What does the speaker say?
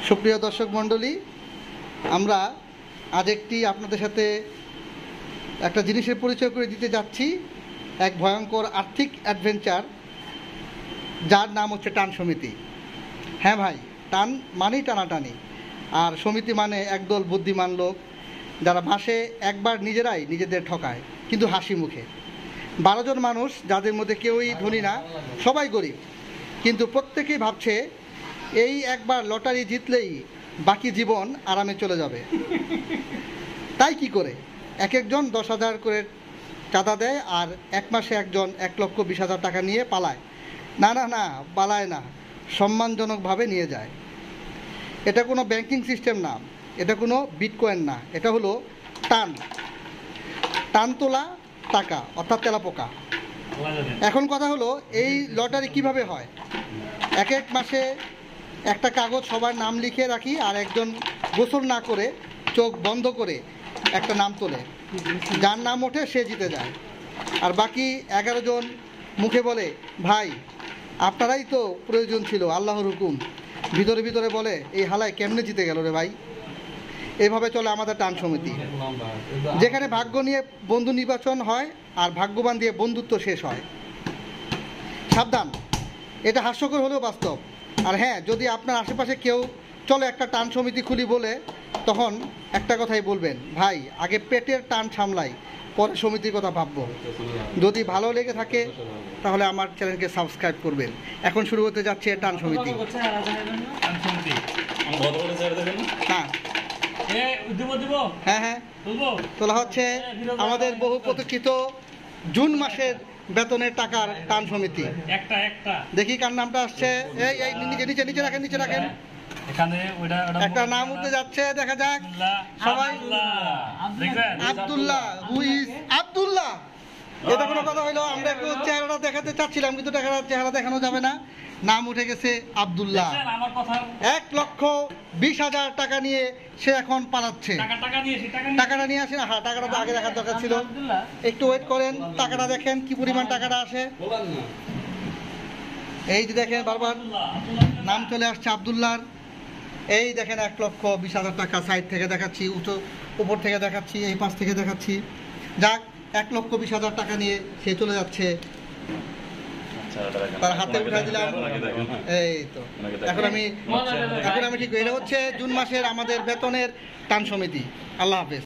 সুপ্রিয় দর্শক মণ্ডলী, আমরা আজ আপনাদের সাথে একটা জিনিসের পরিচয় করে দিতে যাচ্ছি, এক ভয়ঙ্কর আর্থিক অ্যাডভেঞ্চার যার নাম হচ্ছে টান সমিতি। হ্যাঁ ভাই, টান মানেই টানাটানি, আর সমিতি মানে একদল বুদ্ধিমান লোক যারা মাসে একবার নিজেরাই নিজেদের ঠকায়, কিন্তু হাসি মুখে। 12 জন মানুষ, যাদের মধ্যে কেউই ধনী না, সবাই গরিব, কিন্তু প্রত্যেকেই ভাবছে এই একবার লটারি জিতলেই বাকি জীবন আরামে চলে যাবে। তাই কি করে একজন 10,000 করে চাঁদা দেয়, আর এক মাসে একজন 1,20,000 টাকা নিয়ে পালায়। না না না, পালায় না, সম্মানজনকভাবে নিয়ে যায়। এটা কোনো ব্যাংকিং সিস্টেম না, এটা কোনো বিটকয়েন না, এটা হলো টান তোলা টাকা, অর্থাৎ তেলাপোকা। এখন কথা হলো, এই লটারি কিভাবে হয়? এক মাসে একটা কাগজ সবার নাম লিখে রাখি, আর একজন গোসল না করে চোখ বন্ধ করে একটা নাম তোলে, যার নাম ওঠে সে জিতে যায়। আর বাকি 11 জন মুখে বলে, ভাই আপনারাই তো প্রয়োজন ছিল, আল্লাহর হুকুম। ভিতরে ভিতরে বলে, এই হালায় কেমনে জিতে গেল রে ভাই। এইভাবে চলে আমাদের টান সমিতি, যেখানে ভাগ্য নিয়ে বন্ধু নির্বাচন হয়, আর ভাগ্যবান দিয়ে বন্ধুত্ব শেষ হয়। সাবধান, এটা হাস্যকর হলেও বাস্তব। আর হ্যাঁ, যদি আপনার আশেপাশে কেউ চলে একটা টান সমিতি খুলি বলে, তখন একটা কথাই বলবেন, ভাই আগে পেটের টান সামলাই, পরে সমিতির কথা ভাববো। যদি ভালো লেগে থাকে তাহলে আমার চ্যানেলকে সাবস্ক্রাইব করবেন। এখন শুরু হতে যাচ্ছে টান সমিতি। হ্যাঁ হ্যাঁ, তোলা হচ্ছে আমাদের বহু প্রতীক্ষিত জুন মাসের বেতনের টাকার টান সমিতি। দেখি কার নামটা আসছে। এই নিচে রাখেন। একটা নাম উঠতে যাচ্ছে, দেখা যাক। সবাই আব্দুল্লাহ। আব্দুল্লাহ, এটা কোনো কথা হইলো? আমরা একটু চেহারাটা দেখাতে চাচ্ছিলাম, কিন্তু চেহারা দেখানো যাবে না। নাম উঠে গেছে আব্দুল্লাহ। 1,20,000 টাকা নিয়ে সে এখন পালাচ্ছে। টাকাটা নিয়ে আসে না। হ্যাঁ, টাকাটা তো আগে দেখার দরকার ছিল। একটু ওয়েট করেন, টাকাটা দেখেন কি পরিমাণ টাকাটা আসে। এই যে দেখেন, বারবার নাম চলে আসছে আব্দুল্লাহর। এই দেখেন, 1,20,000 টাকা সাইড থেকে দেখাচ্ছি, উপর থেকে দেখাচ্ছি, এই পাশ থেকে দেখাচ্ছি। যাক, 1,20,000 টাকা নিয়ে সে চলে যাচ্ছে। তার হাতে উঠে দিলাম। এই তো, এখন আমি ঠিক, এটা হচ্ছে জুন মাসের আমাদের বেতনের টান সমিতি। আল্লাহ হাফেজ।